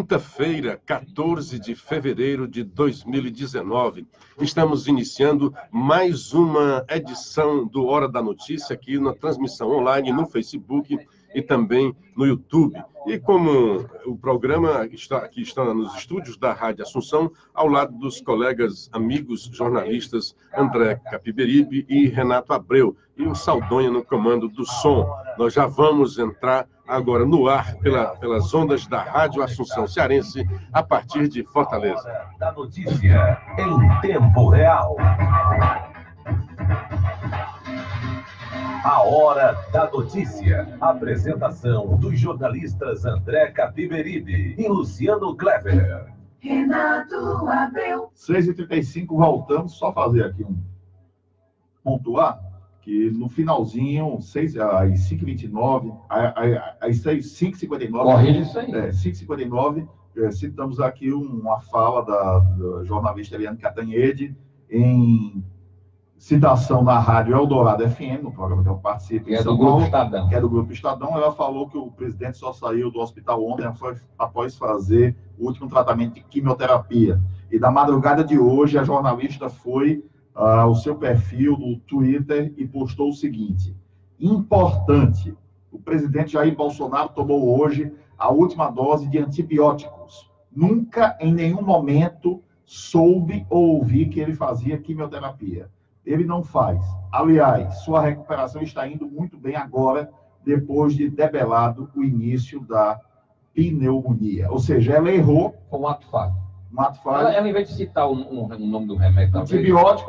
quinta-feira, 14 de fevereiro de 2019. Estamos iniciando mais uma edição do Hora da Notícia aqui na transmissão online no Facebook e também no YouTube. E como o programa está nos estúdios da Rádio Assunção, ao lado dos colegas, amigos, jornalistas André Capiberibe e Renato Abreu, e o Saldanha no comando do som. Nós já vamos entrar agora no ar pelas ondas da Rádio Assunção Cearense, a partir de Fortaleza. Hora da Notícia, em tempo real. A Hora da Notícia. Apresentação dos jornalistas André Capiberibe e Luciano Clever. Renato Abreu. 6h35, voltamos. Só fazer aqui pontuar que no finalzinho, às 5h29, às 5h59... Corrige isso aí. 5h59, citamos aqui uma fala da jornalista Eliane Catanhede em citação da Rádio Eldorado FM, no programa que eu participo. Que é do Grupo Estadão. Que é do Grupo Estadão. Ela falou que o presidente só saiu do hospital ontem após fazer o último tratamento de quimioterapia. E na madrugada de hoje, a jornalista foi ao seu perfil no Twitter e postou o seguinte: importante, o presidente Jair Bolsonaro tomou hoje a última dose de antibióticos. Nunca, em nenhum momento, soube ou ouvi que ele fazia quimioterapia. Ele não faz. Aliás, sua recuperação está indo muito bem agora, depois de debelado o início da pneumonia. Ou seja, ela errou. Foi um ato falho. Ela, em vez de citar o nome do remédio, antibiótico,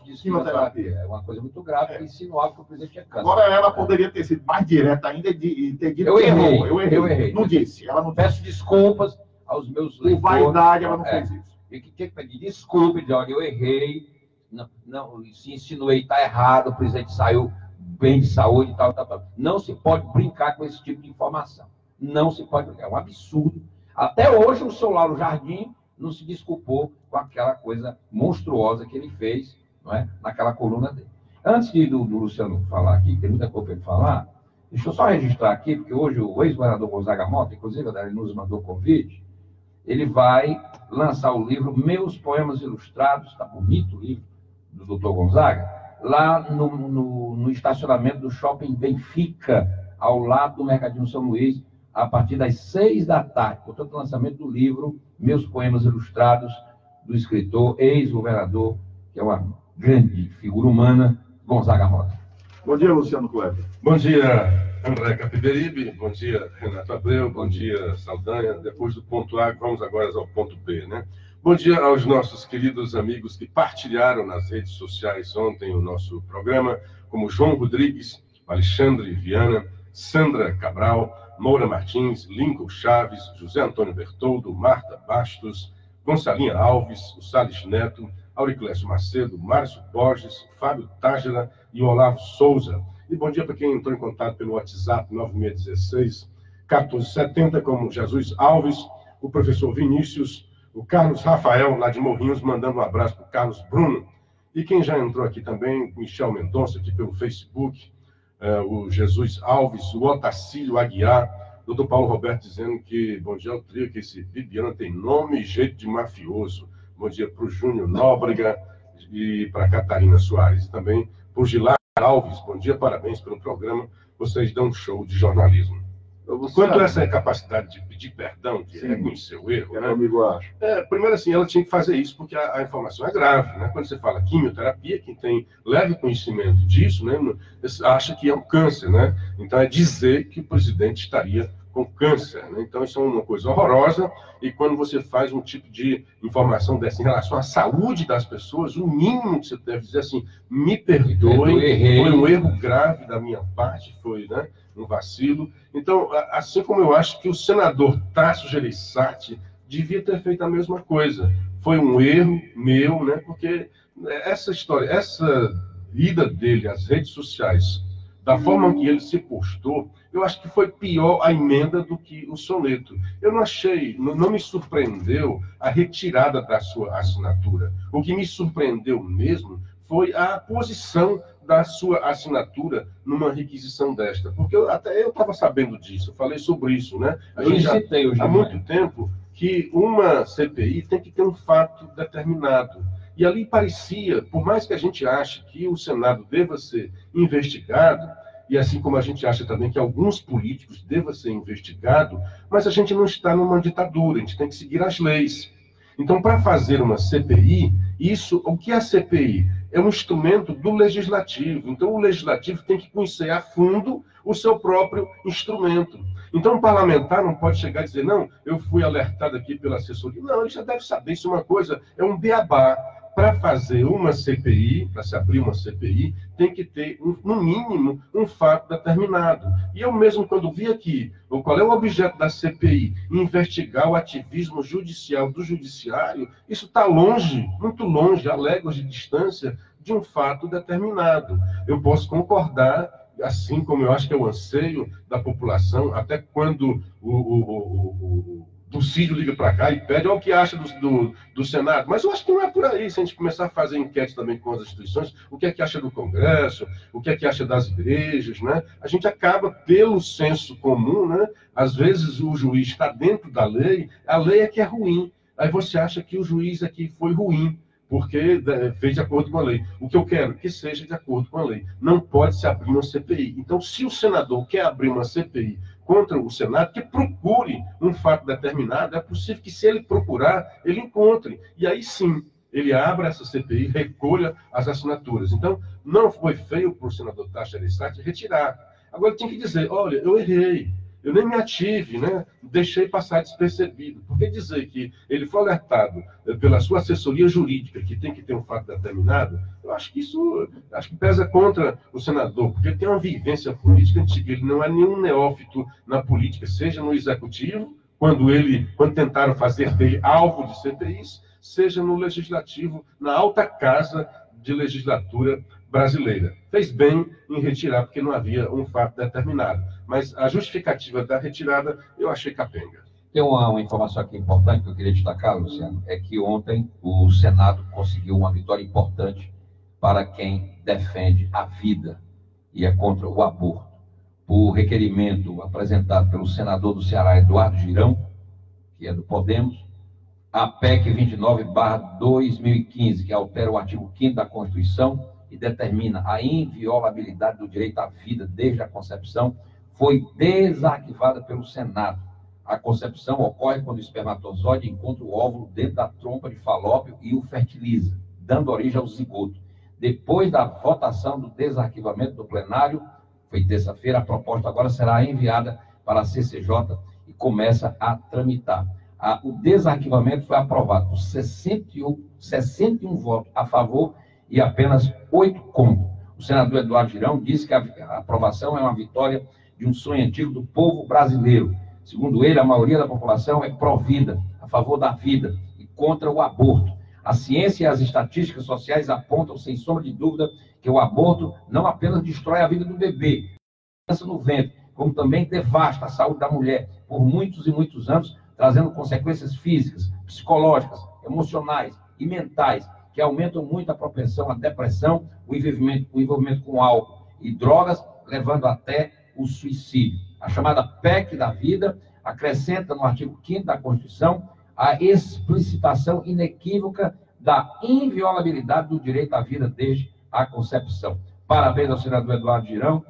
de quimioterapia. É uma coisa muito grave, que insinuava que o presidente tinha câncer. Agora ela poderia ter sido mais direta ainda e ter dito eu que errei. Eu errei. Não disse. Ela não Peço desculpas aos meus Por leitores. vaidade, ela não fez isso. E que tinha que pedir desculpa, de olha, eu errei, não, se insinuei, está errado, o presidente saiu bem de saúde e tal. Não se pode brincar com esse tipo de informação. Não se pode brincar. É um absurdo. Até hoje, o seu Lauro Jardim não se desculpou com aquela coisa monstruosa que ele fez, não é? Naquela coluna dele. Antes do Luciano falar aqui, tem muita coisa para ele falar, deixa eu só registrar aqui, porque hoje o ex-governador Gonzaga Mota, inclusive ele nos mandou convite, ele vai lançar o livro Meus Poemas Ilustrados, está bonito o livro do Dr. Gonzaga, lá no estacionamento do Shopping Benfica, ao lado do Mercadinho São Luís, a partir das 6 da tarde, portanto, o lançamento do livro Meus Poemas Ilustrados, do escritor, ex-governador, que é uma grande figura humana, Gonzaga Mota. Bom dia, Luciano Cleber. Bom dia, André Capiberibe. Bom dia, Renato Abreu. Bom dia, Saldanha. Depois do ponto A, vamos agora ao ponto B, né? Bom dia aos nossos queridos amigos que partilharam nas redes sociais ontem o nosso programa, como João Rodrigues, Alexandre Viana, Sandra Cabral, Moura Martins, Lincoln Chaves, José Antônio Bertoldo, Marta Bastos, Gonçalinha Alves, o Salles Neto, Auriclésio Macedo, Márcio Borges, Fábio Tágera e Olavo Souza. E bom dia para quem entrou em contato pelo WhatsApp 9616-1470, como Jesus Alves, o professor Vinícius, o Carlos Rafael, lá de Morrinhos, mandando um abraço para o Carlos Bruno. E quem já entrou aqui também, Michel Mendonça, aqui pelo Facebook, o Jesus Alves, o Otacílio Aguiar, doutor Paulo Roberto dizendo que, bom dia ao trio, que esse Bibiana tem nome e jeito de mafioso. Bom dia para o Júnior Nóbrega e para a Catarina Soares. E também para o Gilar Alves, bom dia, parabéns pelo programa, vocês dão um show de jornalismo. Quanto a essa capacidade de pedir perdão, de reconhecer o erro, né? Amigo, acho. Primeiro assim, ela tinha que fazer isso porque a informação é grave, né? Quando você fala quimioterapia, quem tem leve conhecimento disso, né, acha que é um câncer, né? Então é dizer que o presidente estaria com câncer, né? Então isso é uma coisa horrorosa, e quando você faz um tipo de informação dessa em relação à saúde das pessoas, o mínimo que você deve dizer assim, me perdoe, foi um erro grave da minha parte, foi, né, um vacilo. Então, assim como eu acho que o senador Tasso Gereissati devia ter feito a mesma coisa, foi um erro meu, né, porque essa história, essa ida dele às redes sociais, da forma que ele se postou, eu acho que foi pior a emenda do que o soneto. Eu não achei, não me surpreendeu a retirada da sua assinatura. O que me surpreendeu mesmo foi a posição da sua assinatura numa requisição desta. Porque eu estava sabendo disso, eu falei sobre isso, né? A gente já, há muito tempo que uma CPI tem que ter um fato determinado. E ali parecia, por mais que a gente ache que o Senado deva ser investigado, e assim como a gente acha também que alguns políticos devam ser investigados, mas a gente não está numa ditadura, a gente tem que seguir as leis. Então, para fazer uma CPI, o que é a CPI? É um instrumento do legislativo. Então, o legislativo tem que conhecer a fundo o seu próprio instrumento. Então, o parlamentar não pode chegar e dizer, não, eu fui alertado aqui pela assessoria. Não, ele já deve saber, isso é uma coisa, é um beabá. Para fazer uma CPI, para se abrir uma CPI, tem que ter, no mínimo, um fato determinado. E eu mesmo, quando vi aqui, qual é o objeto da CPI? Investigar o ativismo judicial do judiciário, isso está longe, muito longe, a léguas de distância, de um fato determinado. Eu posso concordar, assim como eu acho que é o anseio da população, até quando o Cídio liga para cá e pede o que acha do Senado. Mas eu acho que não é por aí. Se a gente começar a fazer enquete também com as instituições, o que é que acha do Congresso, o que é que acha das igrejas, né? A gente acaba, pelo senso comum, né? Às vezes o juiz está dentro da lei, a lei é que é ruim. Aí você acha que o juiz aqui foi ruim, porque fez de acordo com a lei. O que eu quero? Que seja de acordo com a lei. Não pode se abrir uma CPI. Então, se o senador quer abrir uma CPI contra o Senado, que procure um fato determinado, é possível que, se ele procurar, ele encontre. E aí sim, ele abra essa CPI, recolha as assinaturas. Então, não foi feio para o senador Tasso Gereissati retirar. Agora, tem que dizer, olha, eu errei. Eu nem me ative, né? Deixei passar despercebido. Porque dizer que ele foi alertado pela sua assessoria jurídica, que tem que ter um fato determinado, eu acho que isso pesa contra o senador, porque ele tem uma vivência política antiga. Ele não é nenhum neófito na política, seja no executivo, quando tentaram fazer dele alvo de CPIs, seja no legislativo, na alta casa de legislatura brasileira. Fez bem em retirar, porque não havia um fato determinado. Mas a justificativa da retirada, eu achei capenga. Tem uma informação aqui importante que eu queria destacar, Luciano, é que ontem o Senado conseguiu uma vitória importante para quem defende a vida e é contra o aborto. Por requerimento apresentado pelo senador do Ceará, Eduardo Girão, que é do Podemos, a PEC 29/2015, que altera o artigo 5º da Constituição e determina a inviolabilidade do direito à vida desde a concepção, foi desarquivada pelo Senado. A concepção ocorre quando o espermatozoide encontra o óvulo dentro da trompa de Falópio e o fertiliza, dando origem ao zigoto. Depois da votação do desarquivamento do plenário, foi terça-feira, a proposta agora será enviada para a CCJ e começa a tramitar. O desarquivamento foi aprovado por 61 votos a favor e apenas 8 contra. O senador Eduardo Girão disse que a aprovação é uma vitória de um sonho antigo do povo brasileiro. Segundo ele, a maioria da população é pró-vida, a favor da vida e contra o aborto. A ciência e as estatísticas sociais apontam, sem sombra de dúvida, que o aborto não apenas destrói a vida do bebê, no ventre, como também devasta a saúde da mulher por muitos e muitos anos, trazendo consequências físicas, psicológicas, emocionais e mentais, que aumentam muito a propensão à depressão, o envolvimento com álcool e drogas, levando até o suicídio. A chamada PEC da vida acrescenta no artigo 5º da Constituição a explicitação inequívoca da inviolabilidade do direito à vida desde a concepção. Parabéns ao senador Eduardo Girão.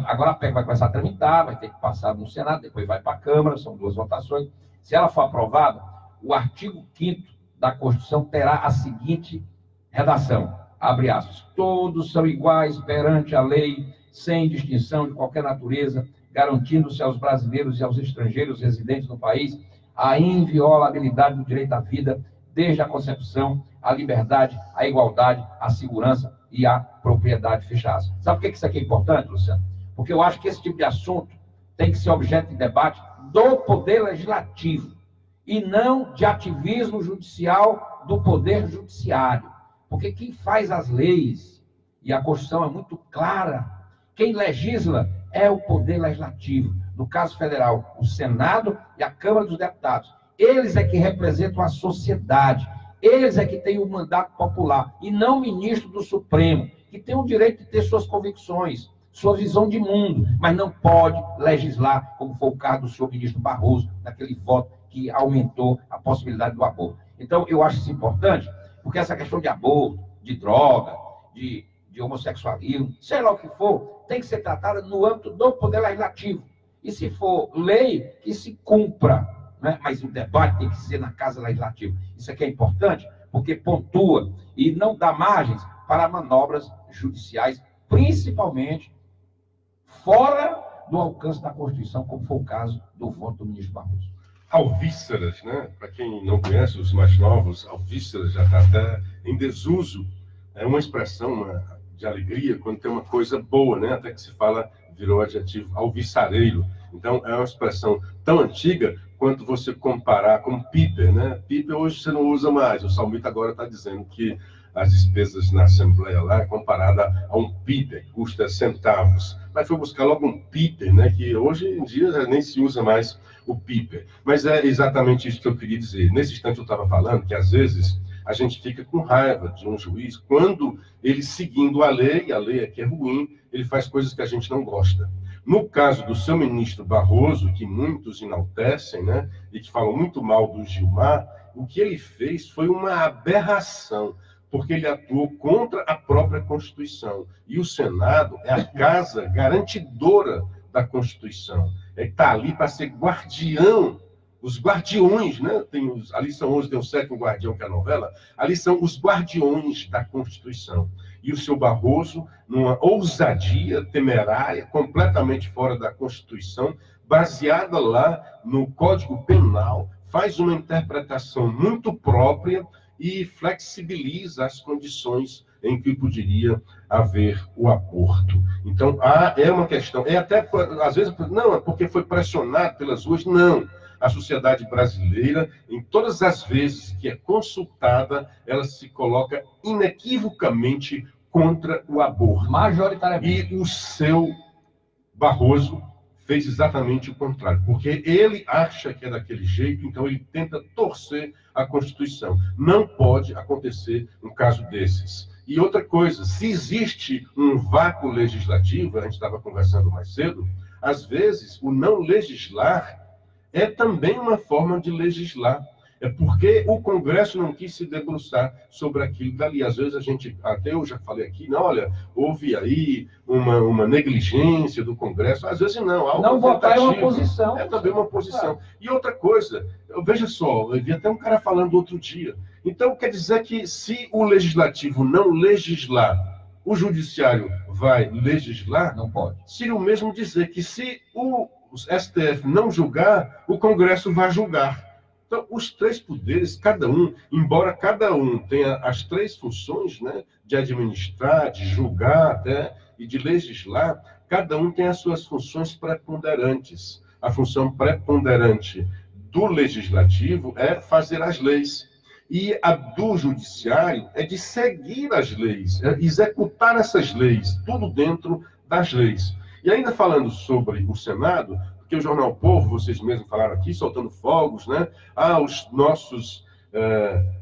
Agora a PEC vai começar a tramitar, vai ter que passar no Senado, depois vai para a Câmara, são 2 votações. Se ela for aprovada, o artigo 5º da Constituição terá a seguinte redação, abre aspas, todos são iguais perante a lei, sem distinção de qualquer natureza, garantindo-se aos brasileiros e aos estrangeiros residentes no país a inviolabilidade do direito à vida, desde a concepção, a liberdade, a igualdade, a segurança e a propriedade, fecha aspas. Sabe por que isso aqui é importante, Luciano? Porque eu acho que esse tipo de assunto tem que ser objeto de debate do Poder Legislativo e não de ativismo judicial do Poder Judiciário. Porque quem faz as leis, e a Constituição é muito clara, quem legisla é o Poder Legislativo. No caso federal, o Senado e a Câmara dos Deputados. Eles é que representam a sociedade. Eles é que têm o mandato popular. E não o ministro do Supremo, que tem o direito de ter suas convicções, sua visão de mundo, mas não pode legislar, como foi o caso do senhor ministro Barroso, naquele voto que aumentou a possibilidade do aborto. Então, eu acho isso importante, porque essa questão de aborto, de droga, de homossexualismo, sei lá o que for, tem que ser tratada no âmbito do Poder Legislativo. E se for lei, que se cumpra, né? Mas o debate tem que ser na Casa Legislativa. Isso aqui é importante, porque pontua e não dá margens para manobras judiciais, principalmente fora do alcance da Constituição, como foi o caso do voto do ministro Barroso. Alvíceras, né? Para quem não conhece, os mais novos, alvíceras já está até em desuso. É uma expressão de alegria quando tem uma coisa boa, né? Até que se fala, virou adjetivo, alviçareiro. Então, é uma expressão tão antiga quanto você comparar com piper, né? Piper hoje você não usa mais. O salmista agora está dizendo que as despesas na Assembleia lá é comparada a um piper, que custa centavos. Mas foi buscar logo um piper, né? Que hoje em dia nem se usa mais o piper. Mas é exatamente isso que eu queria dizer. Nesse instante eu estava falando que, às vezes, a gente fica com raiva de um juiz quando ele, seguindo a lei aqui é ruim, ele faz coisas que a gente não gosta. No caso do seu ministro Barroso, que muitos enaltecem, né, e que falam muito mal do Gilmar, o que ele fez foi uma aberração, porque ele atuou contra a própria Constituição. E o Senado é a casa garantidora da Constituição. Ele está ali para ser guardião. Os guardiões, né? Ali são 11, tem o sétimo guardião, que é a novela. Ali são os guardiões da Constituição. E o seu Barroso, numa ousadia temerária, completamente fora da Constituição, baseada lá no Código Penal, faz uma interpretação muito própria e flexibiliza as condições em que poderia haver o aborto. Então, é uma questão, até, às vezes, não, é porque foi pressionado pelas ruas, não. A sociedade brasileira, em todas as vezes que é consultada, ela se coloca inequivocamente contra o aborto. Majoritariamente. E o seu Barroso fez exatamente o contrário, porque ele acha que é daquele jeito, então ele tenta torcer a Constituição. Não pode acontecer um caso desses. E outra coisa, se existe um vácuo legislativo, a gente estava conversando mais cedo, às vezes o não legislar é também uma forma de legislar. É porque o Congresso não quis se debruçar sobre aquilo dali. Às vezes a gente, até eu já falei aqui, não, olha, houve aí uma negligência do Congresso. Às vezes não. Não votar é uma posição. É também uma posição. E outra coisa, veja só, eu vi até um cara falando outro dia. Então, quer dizer que se o Legislativo não legislar, o Judiciário vai legislar? Não pode. Seria o mesmo dizer que se o STF não julgar, o Congresso vai julgar. Então, os três poderes, cada um, embora cada um tenha as três funções, né, de administrar, de julgar até, e de legislar, cada um tem as suas funções preponderantes. A função preponderante do legislativo é fazer as leis. E a do judiciário é de seguir as leis, é executar essas leis, tudo dentro das leis. E ainda falando sobre o Senado, porque o Jornal Povo, vocês mesmos falaram aqui, soltando fogos, né? Os nossos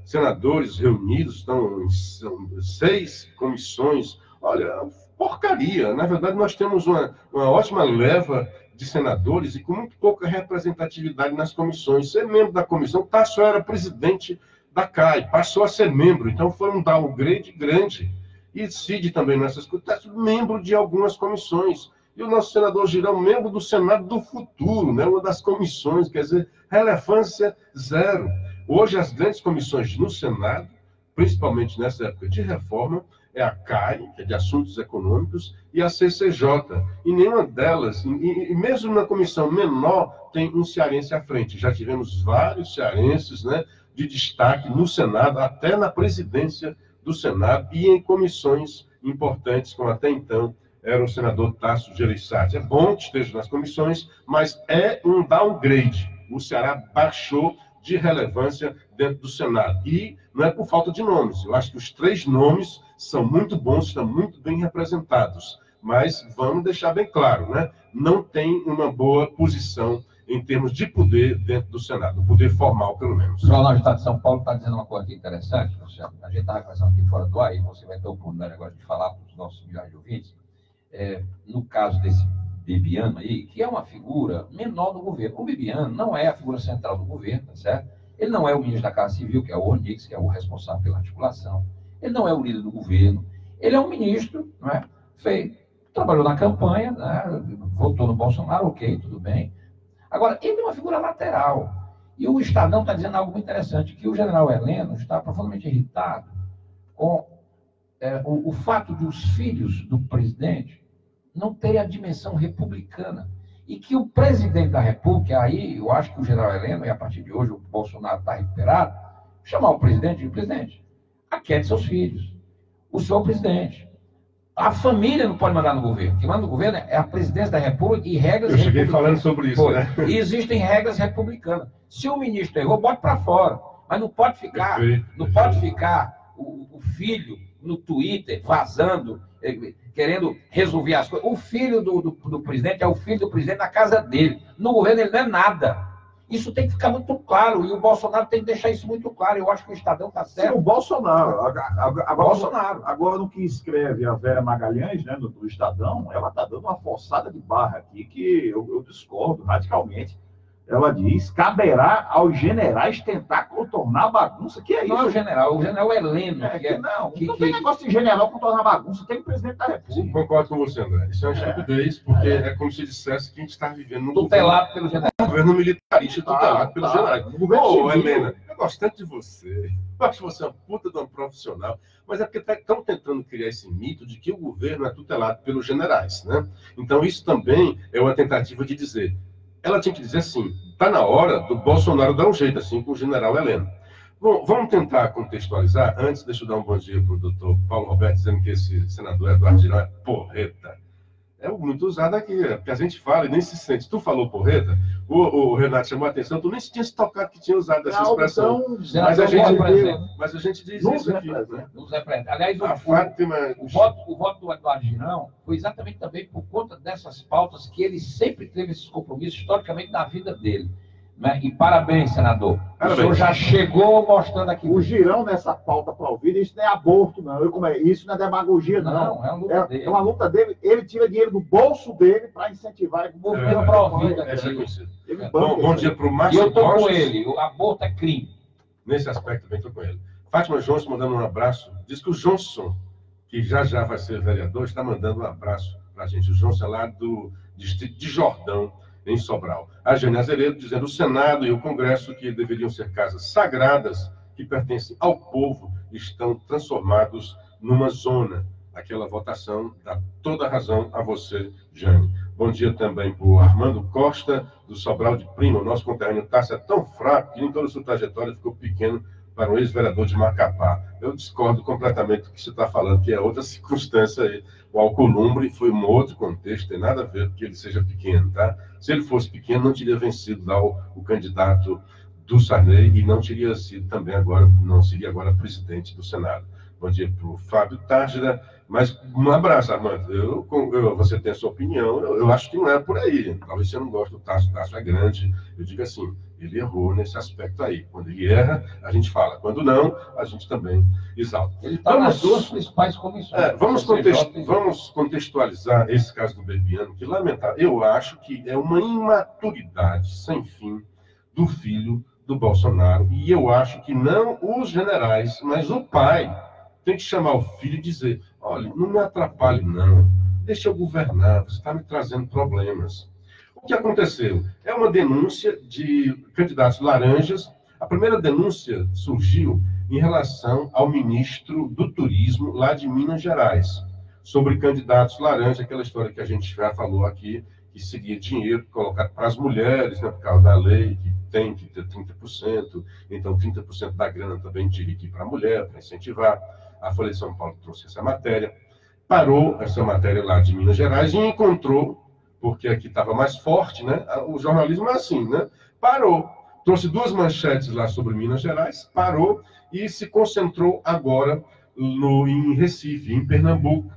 senadores reunidos estão em 6 comissões. Olha, porcaria. Na verdade, nós temos uma ótima leva de senadores e com muito pouca representatividade nas comissões. Ser membro da comissão, Tasso era presidente da CAI, passou a ser membro, então foi um downgrade grande. E Cid também nessas coisas, membro de algumas comissões. E o nosso senador Girão, membro do Senado do futuro, né? Uma das comissões, quer dizer, relevância zero. Hoje, as grandes comissões no Senado, principalmente nessa época de reforma, é a CAI, que é de Assuntos Econômicos, e a CCJ. E nenhuma delas, e mesmo na comissão menor, tem um cearense à frente. Já tivemos vários cearenses, né, de destaque no Senado, até na presidência do Senado, e em comissões importantes, como até então era o senador Tasso Gereissati. É bom que esteja nas comissões, mas é um downgrade. O Ceará baixou de relevância dentro do Senado. E não é por falta de nomes. Eu acho que os 3 nomes são muito bons, estão muito bem representados. Mas vamos deixar bem claro, né? Não tem uma boa posição em termos de poder dentro do Senado, poder formal, pelo menos. O Jornal do Estado de São Paulo está dizendo uma coisa aqui interessante. A gente estava conversando aqui fora do ar, e você vai ter o oportunidade agora de falar para os nossos milhares de ouvintes. No caso Bibiano aí, que é uma figura menor do governo. O Bibiano não é a figura central do governo, tá certo? Ele não é o ministro da Casa Civil, que é o Onix, que é o responsável pela articulação. Ele não é o líder do governo. Ele é um ministro, não é? Trabalhou na campanha, né? Votou no Bolsonaro, ok, tudo bem. Agora, ele é uma figura lateral. E o Estadão está dizendo algo muito interessante, que o general Heleno está profundamente irritado com o fato de os filhos do presidente não terem a dimensão republicana. E que o presidente da República, aí eu acho que o general Heleno, e a partir de hoje o Bolsonaro está recuperado, chamar o presidente de presidente, aquiete seus filhos. O senhor presidente. A família não pode mandar no governo. Quem manda no governo é a presidência da República e regras republicanas. Eu cheguei falando sobre isso, né? E existem regras republicanas. Se o ministro errou, bote para fora. Mas não pode ficar, pode ficar o filho no Twitter vazando, querendo resolver as coisas. O filho do presidente é o filho do presidente na casa dele. No governo ele não é nada. Isso tem que ficar muito claro, e o Bolsonaro tem que deixar isso muito claro. Eu acho que o Estadão está certo. Sim, o Bolsonaro. Agora, no que escreve a Vera Magalhães, né, do Estadão, ela está dando uma forçada de barra aqui, que eu discordo radicalmente. Ela diz, caberá aos generais tentar contornar a bagunça. Que é isso? Não é o general Heleno. Não tem negócio de general contornar a bagunça, tem o presidente da República. Sim, concordo com você, André. Isso é uma estupidez, porque é como se dissesse que a gente está vivendo num tutelado pelo general. Governo militarista tutelado pelos generais. Ô, Helena, eu gosto tanto de você. Eu acho que você é uma puta de um profissional. Mas é porque estão tentando criar esse mito de que o governo é tutelado pelos generais, né? Então, isso também é uma tentativa de dizer. Ela tinha que dizer assim, está na hora do Bolsonaro dar um jeito assim com o general Heleno. Bom, vamos tentar contextualizar. Antes, deixa eu dar um bom dia para o doutor Paulo Roberto, dizendo que esse senador Eduardo Girão é porreta. É muito usado aqui, porque a gente fala e nem se sente. Tu falou porreta, o Renato chamou a atenção, tu nem tinha se tocado que tinha usado essa expressão. Mas a gente diz isso aqui. Né? Aliás, o voto do Eduardo Girão foi exatamente também por conta dessas pautas que ele sempre teve esses compromissos historicamente na vida dele. Né? E parabéns, senador. O senhor já chegou mostrando aqui. O Girão nessa pauta para ouvir, isso não é aborto, não. Isso não é demagogia, não. É uma luta dele. É uma luta dele. Ele tira dinheiro do bolso dele para incentivar o governo para ouvir. Bom dia para o Márcio. E eu estou com ele. O aborto é crime. Nesse aspecto, também estou com ele. Fátima Johnson mandando um abraço. Diz que o Johnson, que já vai ser vereador, está mandando um abraço para a gente. O Johnson é lá do distrito de Jordão, em Sobral. A Jane Azeredo dizendo o Senado e o Congresso, que deveriam ser casas sagradas, que pertencem ao povo, estão transformados numa zona. Aquela votação dá toda a razão a você, Jane. Bom dia também para o Armando Costa, do Sobral de Prima. O nosso conterrâneo Tássio é tão fraco que em toda a sua trajetória ficou pequeno para o ex-vereador de Macapá. Eu discordo completamente do que você está falando, que é outra circunstância aí. O Alcolumbre foi um outro contexto, tem nada a ver com que ele seja pequeno, tá? Se ele fosse pequeno, não teria vencido lá o candidato do Sarney e não teria sido também agora, não seria agora presidente do Senado. Bom dia para o Fábio Tárgida, mas um abraço, Armando. Você tem a sua opinião, eu acho que não é por aí. Talvez você não goste do Tássio, o Tássio é grande. Eu digo assim, ele errou nesse aspecto aí. Quando ele erra, a gente fala. Quando não, a gente também exalta. Ele está nas duas principais comissões. Vamos contextualizar esse caso do Bebiano, que lamentável. Eu acho que é uma imaturidade sem fim do filho do Bolsonaro. E eu acho que não os generais, mas o pai tem que chamar o filho e dizer, olha, não me atrapalhe não, deixa eu governar, você está me trazendo problemas. O que aconteceu? É uma denúncia de candidatos laranjas. A primeira denúncia surgiu em relação ao ministro do Turismo lá de Minas Gerais, sobre candidatos laranjas, aquela história que a gente já falou aqui, que seria dinheiro colocado para as mulheres, né, por causa da lei, que tem que ter 30%, então 30% da grana também teria que ir para a mulher, para incentivar. A Folha de São Paulo trouxe essa matéria, parou essa matéria lá de Minas Gerais e encontrou, porque aqui estava mais forte, né? O jornalismo é assim, né? Parou, trouxe duas manchetes lá sobre Minas Gerais, parou e se concentrou agora em Recife, em Pernambuco,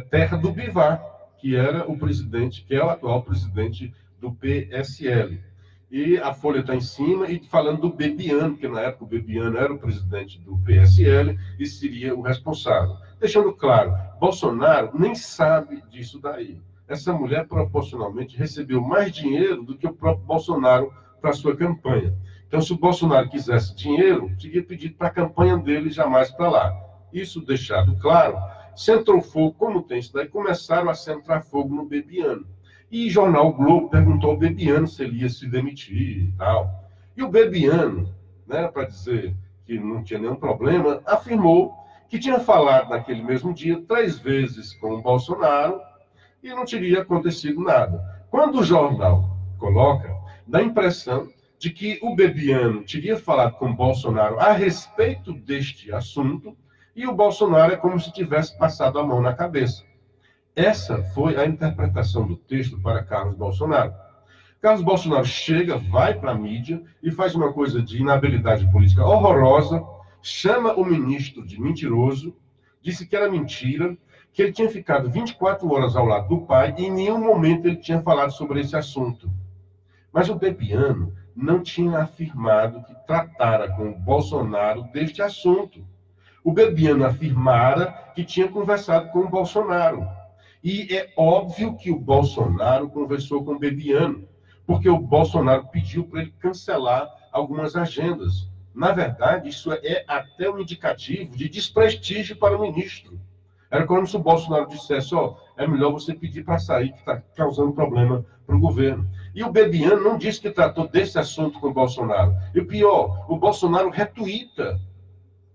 terra do Bivar, que era o presidente, que é o atual presidente do PSL. E a Folha está em cima e falando do Bebiano, porque na época o Bebiano era o presidente do PSL e seria o responsável. Deixando claro, Bolsonaro nem sabe disso daí. essa mulher proporcionalmente recebeu mais dinheiro do que o próprio Bolsonaro para a sua campanha. Então, se o Bolsonaro quisesse dinheiro, teria pedido para a campanha dele, jamais para lá. Isso deixado claro, centrou fogo, como tem isso daí, começaram a centrar fogo no Bebiano. E o jornal o Globo perguntou ao Bebiano se ele ia se demitir e tal. E o Bebiano, né, para dizer que não tinha nenhum problema, afirmou que tinha falado naquele mesmo dia 3 vezes com o Bolsonaro e não teria acontecido nada. Quando o jornal coloca, dá a impressão de que o Bebiano teria falado com o Bolsonaro a respeito deste assunto e o Bolsonaro é como se tivesse passado a mão na cabeça. Essa foi a interpretação do texto para Carlos Bolsonaro. Carlos Bolsonaro chega, vai para a mídia e faz uma coisa de inabilidade política horrorosa, chama o ministro de mentiroso, disse que era mentira, que ele tinha ficado 24 horas ao lado do pai e em nenhum momento ele tinha falado sobre esse assunto. Mas o Bebiano não tinha afirmado que tratara com o Bolsonaro deste assunto. O Bebiano afirmara que tinha conversado com o Bolsonaro. E é óbvio que o Bolsonaro conversou com o Bebiano, porque o Bolsonaro pediu para ele cancelar algumas agendas. Na verdade, isso é até um indicativo de desprestígio para o ministro. Era como se o Bolsonaro dissesse, é melhor você pedir para sair, que está causando problema para o governo. E o Bebiano não disse que tratou desse assunto com o Bolsonaro. E o pior, o Bolsonaro retuita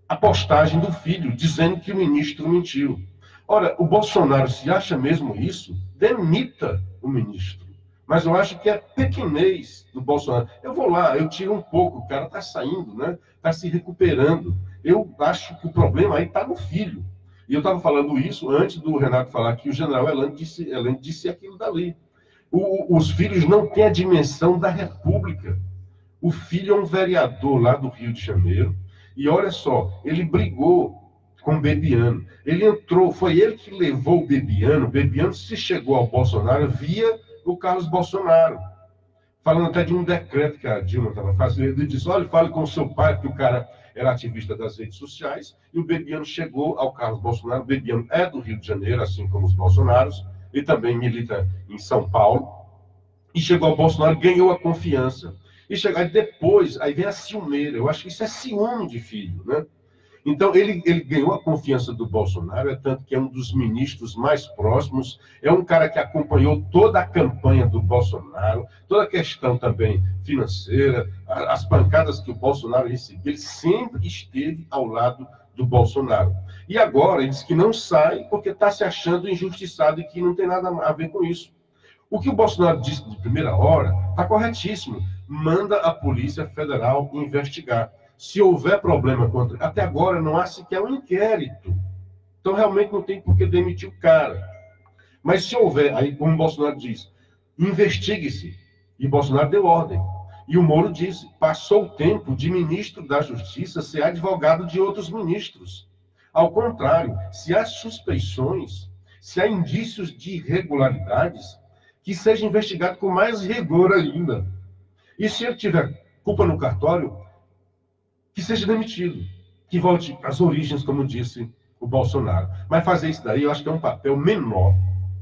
a postagem do filho, dizendo que o ministro mentiu. Ora, o Bolsonaro, se acha mesmo isso, demita o ministro. Mas eu acho que é pequenez do Bolsonaro. Eu vou lá, eu tiro um pouco, o cara está saindo, né? Está se recuperando. Eu acho que o problema aí está no filho. E eu estava falando isso antes do Renato falar que o general Heleno disse aquilo dali. Os filhos não têm a dimensão da República. O filho é um vereador lá do Rio de Janeiro. E olha só, ele brigou com o Bebiano. Ele entrou, foi ele que levou o Bebiano. O Bebiano se chegou ao Bolsonaro via o Carlos Bolsonaro. Falando até de um decreto que a Dilma estava fazendo. Ele disse, olha, fale com o seu pai, que o cara era ativista das redes sociais. E o Bebiano chegou ao Carlos Bolsonaro. O Bebiano é do Rio de Janeiro, assim como os Bolsonaros. E também milita em São Paulo. E chegou ao Bolsonaro, ganhou a confiança. E chegar depois, aí vem a ciumeira. Eu acho que isso é ciúme de filho, né? Então, ele ganhou a confiança do Bolsonaro, é tanto que é um dos ministros mais próximos, é um cara que acompanhou toda a campanha do Bolsonaro, toda a questão também financeira, as pancadas que o Bolsonaro recebeu, ele sempre esteve ao lado do Bolsonaro. E agora, ele diz que não sai porque está se achando injustiçado e que não tem nada a ver com isso. O que o Bolsonaro disse de primeira hora está corretíssimo. Manda a Polícia Federal investigar. Se houver problema contra... Até agora não há sequer um inquérito. Então, realmente não tem por que demitir o cara. Mas se houver, aí como o Bolsonaro diz, investigue-se. E Bolsonaro deu ordem. E o Moro disse, passou o tempo de ministro da Justiça ser advogado de outros ministros. Ao contrário, se há suspeições, se há indícios de irregularidades, que seja investigado com mais rigor ainda. E se ele tiver culpa no cartório, que seja demitido, que volte às origens, como disse o Bolsonaro. Mas fazer isso daí, eu acho que é um papel menor,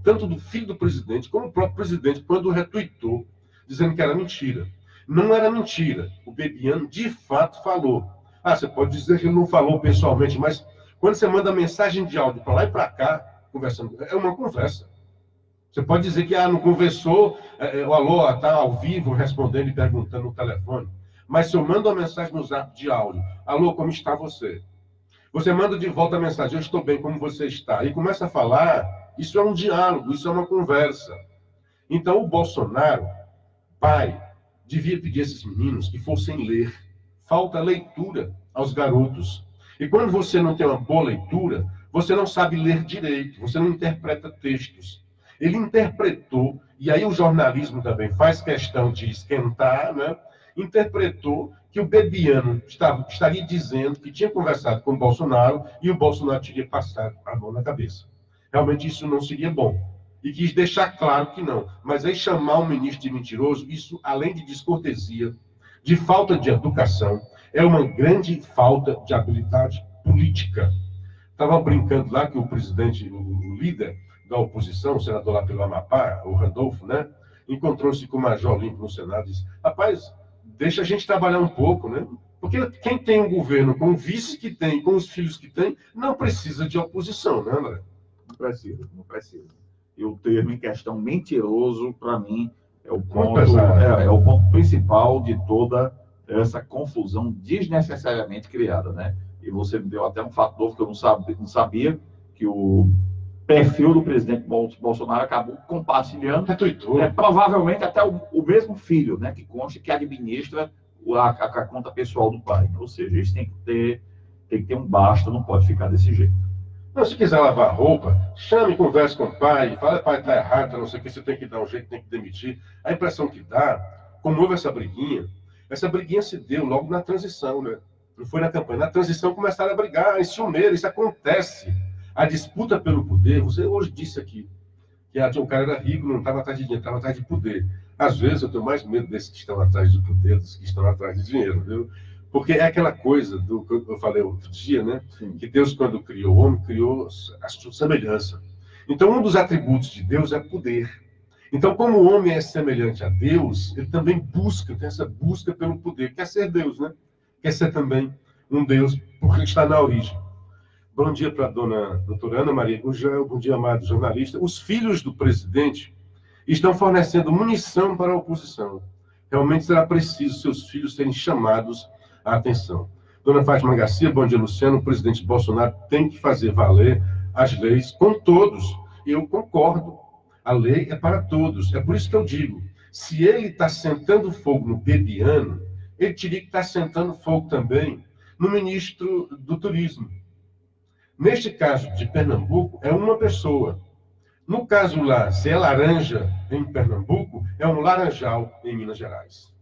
tanto do filho do presidente, como o próprio presidente, quando retuitou, dizendo que era mentira. Não era mentira. O Bebiano, de fato, falou. Você pode dizer que ele não falou pessoalmente, mas quando você manda mensagem de áudio para lá e para cá, conversando, é uma conversa. Você pode dizer que não conversou, o alô está ao vivo, respondendo e perguntando no telefone. Mas se eu mando uma mensagem no zap de áudio, alô, como está você? Você manda de volta a mensagem, eu estou bem, como você está? E começa a falar, isso é um diálogo, isso é uma conversa. Então o Bolsonaro, pai, devia pedir a esses meninos que fossem ler. Falta leitura aos garotos. E quando você não tem uma boa leitura, você não sabe ler direito, você não interpreta textos. Ele interpretou, e aí o jornalismo também faz questão de esquentar, né? Interpretou que o Bebiano estaria dizendo que tinha conversado com o Bolsonaro e o Bolsonaro teria passado a mão na cabeça. Realmente isso não seria bom. E quis deixar claro que não. Mas aí chamar um ministro de mentiroso, isso, além de descortesia, de falta de educação, é uma grande falta de habilidade política. Estava brincando lá que o presidente, o líder da oposição, o senador lá pelo Amapá, o Randolfo, né? Encontrou-se com o Major Olímpio no Senado e disse: rapaz, deixa a gente trabalhar um pouco, né? Porque quem tem um governo com o vice que tem, com os filhos que tem, não precisa de oposição, né, André? Não precisa, não precisa. E o termo em questão mentiroso, para mim, é o ponto principal de toda essa confusão desnecessariamente criada, né? E você me deu até um fato novo que eu não sabia, que o perfil do presidente Bolsonaro acabou compartilhando, provavelmente até o mesmo filho, né, que consta que administra a conta pessoal do pai. Ou seja, isso tem que ter um basta, não pode ficar desse jeito. Não, se quiser lavar roupa, chame, converse com o pai, fala, pai, está errado, não sei o que, você tem que dar um jeito, tem que demitir. A impressão que dá, como houve essa briguinha se deu logo na transição, né? Não foi na campanha. Na transição começaram a brigar, em ciumeira, isso acontece. A disputa pelo poder, você hoje disse aqui, que o cara era rico, não estava atrás de dinheiro, estava atrás de poder. Às vezes eu tenho mais medo desses que estão atrás de poder dos que estão atrás de dinheiro, viu? Porque é aquela coisa do que eu falei outro dia, né? Sim. Que Deus, quando criou o homem, criou a sua semelhança. Então, um dos atributos de Deus é poder. Então, como o homem é semelhante a Deus, ele também tem essa busca pelo poder. Quer ser Deus, né? Quer ser também um Deus, porque está na origem. Bom dia para a dona doutora Ana Maria Gugel, bom dia, amado jornalista. Os filhos do presidente estão fornecendo munição para a oposição. Realmente será preciso seus filhos serem chamados à atenção. Dona Fátima Garcia, bom dia, Luciano. O presidente Bolsonaro tem que fazer valer as leis com todos. Eu concordo. A lei é para todos. É por isso que eu digo, se ele está sentando fogo no Bebiano, ele teria que estar sentando fogo também no ministro do Turismo. Neste caso de Pernambuco, é uma pessoa. No caso lá, se é laranja em Pernambuco, é um laranjal em Minas Gerais.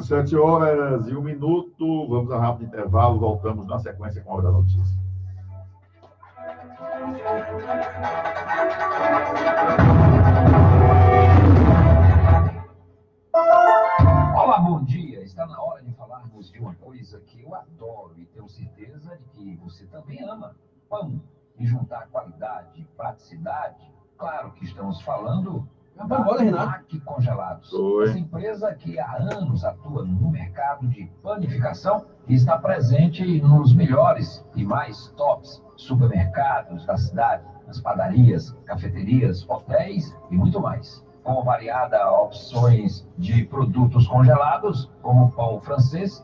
7h01, vamos a um rápido intervalo, voltamos na sequência com a Hora da Notícia. Olá, bom dia. Está na hora de falarmos de uma coisa que eu adoro e tenho certeza de que você também ama. Pão. E juntar qualidade e praticidade. Claro que estamos falando da IMAC Congelados. Essa empresa que há anos atua no mercado de panificação e está presente nos melhores e mais tops supermercados da cidade, nas padarias, cafeterias, hotéis e muito mais. Com variadas opções de produtos congelados, como o pão francês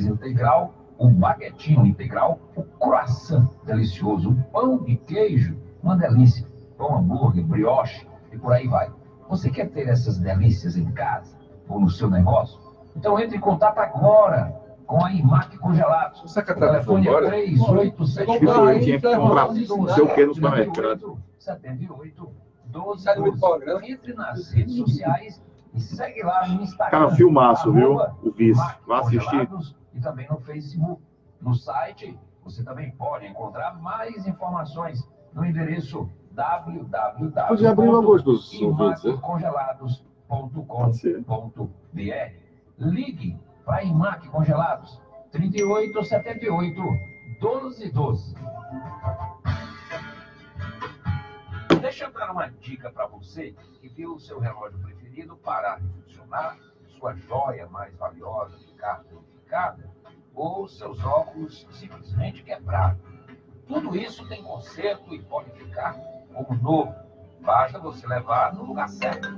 integral, o baguetinho integral, o croissant delicioso, o pão de queijo, uma delícia, pão hambúrguer, brioche e por aí vai. Você quer ter essas delícias em casa ou no seu negócio? Então entre em contato agora com a IMAC Congelados. O telefone é 3877 12. Entre nas redes sociais e segue lá no Instagram. Cara, filmaço, viu? O vice. Vai assistir. E também no Facebook. No site, você também pode encontrar mais informações no endereço www.imacongelados.com.br. Ligue para a IMAC Congelados 3878 1212. Deixa eu dar uma dica para você que viu o seu relógio preferido parar de funcionar, sua joia mais valiosa ficar danificada, ou seus óculos simplesmente quebrar. Tudo isso tem conserto e pode ficar como novo. Basta você levar no lugar certo.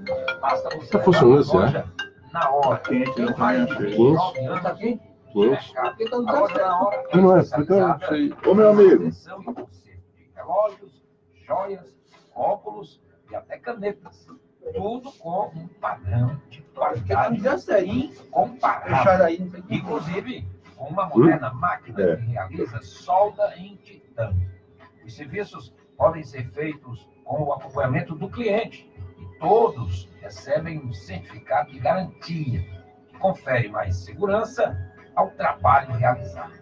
Basta você levar na loja na hora. Quente, não vai Tá quente? Não é, ô meu amigo. Relógios, joias, óculos e até canetas. Tudo com um padrão de qualidade incomparável. Inclusive, com uma moderna máquina que realiza solda em titânio. Os serviços podem ser feitos com o acompanhamento do cliente e todos recebem um certificado de garantia que confere mais segurança ao trabalho realizado.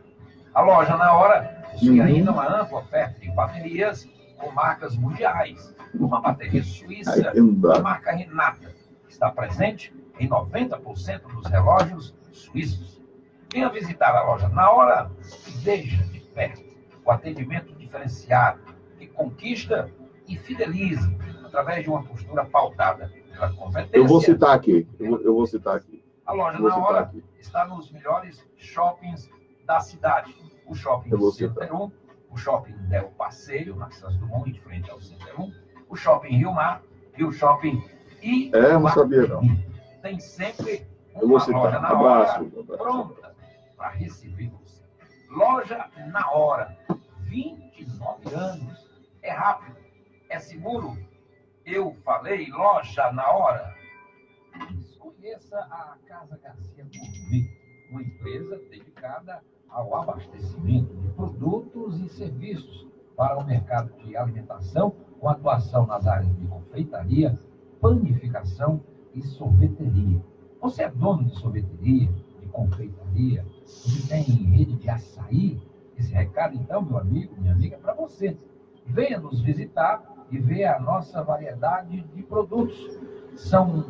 A loja Na Hora possui ainda uma ampla oferta de baterias com marcas mundiais, uma bateria suíça da marca Renata, que está presente em 90% dos relógios suíços. Venha visitar a loja Na Hora e veja de perto o atendimento diferenciado que conquista e fideliza através de uma postura pautada pela competência. Eu vou citar aqui. Eu vou citar aqui. A loja Vou Na citar Hora aqui. está nos melhores shoppings da cidade. O Shopping Eu vou citar. Center 1, o Shopping Del Passeio, na Santos Dumont, de frente ao Center 1, o Shopping Rio Mar e o Shopping Eu não sabia, não. Tem sempre Eu vou uma citar. loja na Abraço. hora pronta para receber você. Loja Na Hora, 29 anos. É rápido, é seguro. Eu falei Loja Na Hora. Conheça a Casa Garcia Gourmet, uma empresa dedicada ao abastecimento de produtos e serviços para o mercado de alimentação, com atuação nas áreas de confeitaria, panificação e sorveteria. Você é dono de sorveteria, de confeitaria, você tem rede de açaí? Esse recado, então, meu amigo, minha amiga, é para você. Venha nos visitar e ver a nossa variedade de produtos. São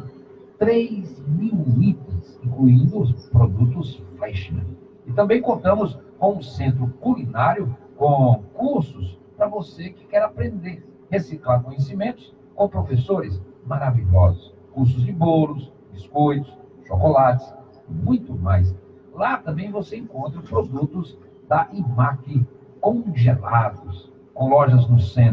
3.000 itens, incluindo os produtos Freshman. E também contamos com um centro culinário com cursos para você que quer aprender, reciclar conhecimentos com professores maravilhosos. Cursos de bolos, biscoitos, chocolates, muito mais. Lá também você encontra produtos da IMAC congelados, com lojas no centro.